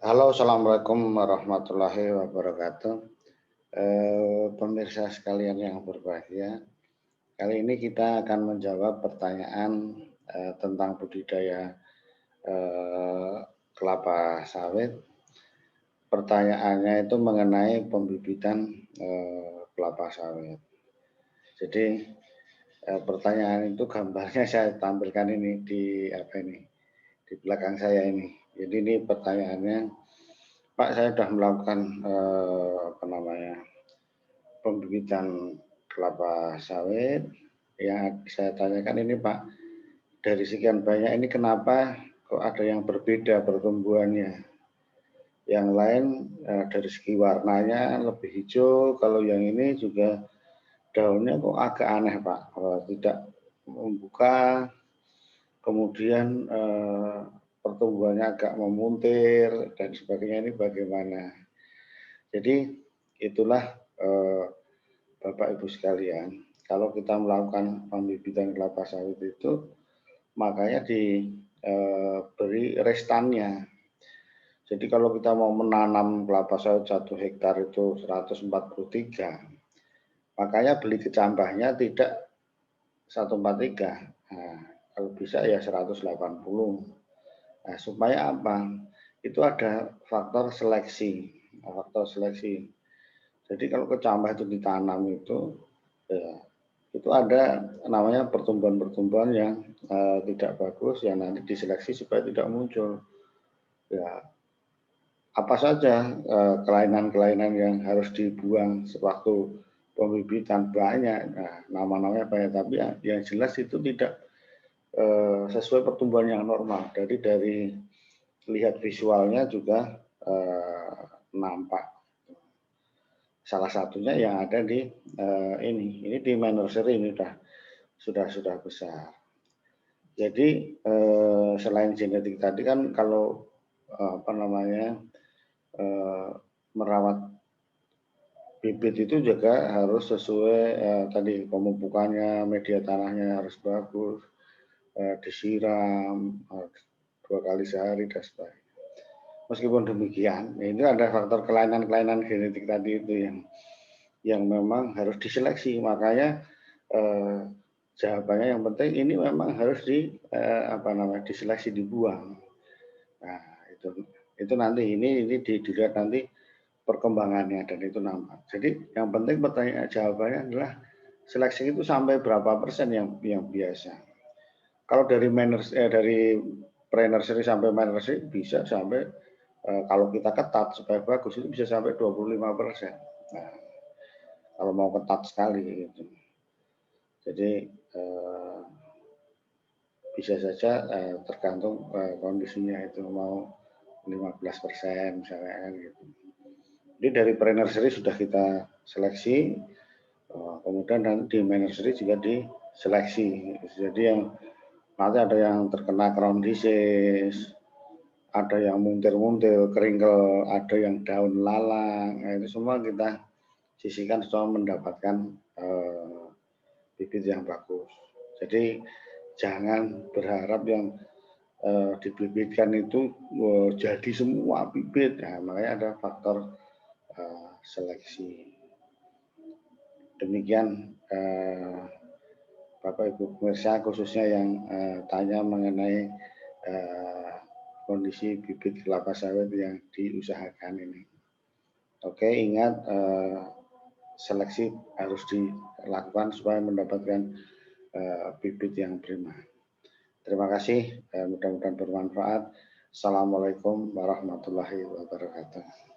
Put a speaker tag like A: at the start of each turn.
A: Halo, assalamualaikum warahmatullahi wabarakatuh. Pemirsa sekalian yang berbahagia, kali ini kita akan menjawab pertanyaan tentang budidaya eh, kelapa sawit. Pertanyaannya itu mengenai pembibitan kelapa sawit. Jadi pertanyaan itu gambarnya saya tampilkan ini di apa ini di belakang saya ini. Jadi ini pertanyaannya, Pak, saya sudah melakukan apa namanya pembibitan kelapa sawit. Yang saya tanyakan ini, Pak, dari sekian banyak ini kenapa kok ada yang berbeda pertumbuhannya? Yang lain dari segi warnanya lebih hijau, kalau yang ini juga daunnya kok agak aneh, Pak, tidak membuka, kemudian pertumbuhannya agak memuntir dan sebagainya, ini bagaimana? Jadi itulah Bapak Ibu sekalian, kalau kita melakukan pembibitan kelapa sawit itu makanya diberi restannya. Jadi kalau kita mau menanam kelapa sawit 1 hektar itu 143, makanya beli kecambahnya tidak 143. Nah, kalau bisa ya 180. Nah, supaya apa? Itu ada faktor seleksi. Faktor seleksi. Jadi kalau kecambah itu ditanam ya, itu ada namanya pertumbuhan-pertumbuhan yang tidak bagus yang nanti diseleksi supaya tidak muncul. Ya, apa saja kelainan-kelainan yang harus dibuang sewaktu pembibitan banyak. Nah, nama-namanya banyak, tapi yang jelas itu tidak sesuai pertumbuhan yang normal. Jadi dari lihat visualnya juga nampak. Salah satunya yang ada di ini di main nursery ini sudah besar. Jadi selain genetik tadi kan kalau apa namanya merawat bibit itu juga harus sesuai tadi pemupukannya, media tanahnya harus bagus, disiram 2 kali sehari dan sebagainya. Meskipun demikian, ini ada faktor kelainan-kelainan genetik tadi itu yang memang harus diseleksi. Makanya jawabannya yang penting ini memang harus diseleksi, dibuang. Nah, itu nanti ini dilihat nanti perkembangannya dan itu nampak. Jadi yang penting pertanyaan jawabannya adalah seleksi itu sampai berapa persen yang biasa. Kalau dari pre-nursery sampai main nursery bisa sampai kalau kita ketat supaya bagus itu bisa sampai 25%. Nah, kalau mau ketat sekali gitu. Jadi bisa saja tergantung kondisinya itu mau 15% misalnya kan gitu. Jadi dari pre-nursery sudah kita seleksi, kemudian nanti di main nursery juga diseleksi. Jadi yang nanti ada yang terkena crown disease, ada yang muntir-muntir, keringkel, ada yang daun lalang, nah, itu semua kita sisihkan supaya mendapatkan bibit yang bagus. Jadi jangan berharap yang dibibitkan itu jadi semua bibit. Nah, makanya ada faktor seleksi. Demikian Bapak Ibu pemirsa, khususnya yang tanya mengenai kondisi bibit kelapa sawit yang diusahakan ini. Oke, ingat seleksi harus dilakukan supaya mendapatkan bibit yang prima. Terima kasih, mudah-mudahan bermanfaat. Assalamualaikum warahmatullahi wabarakatuh.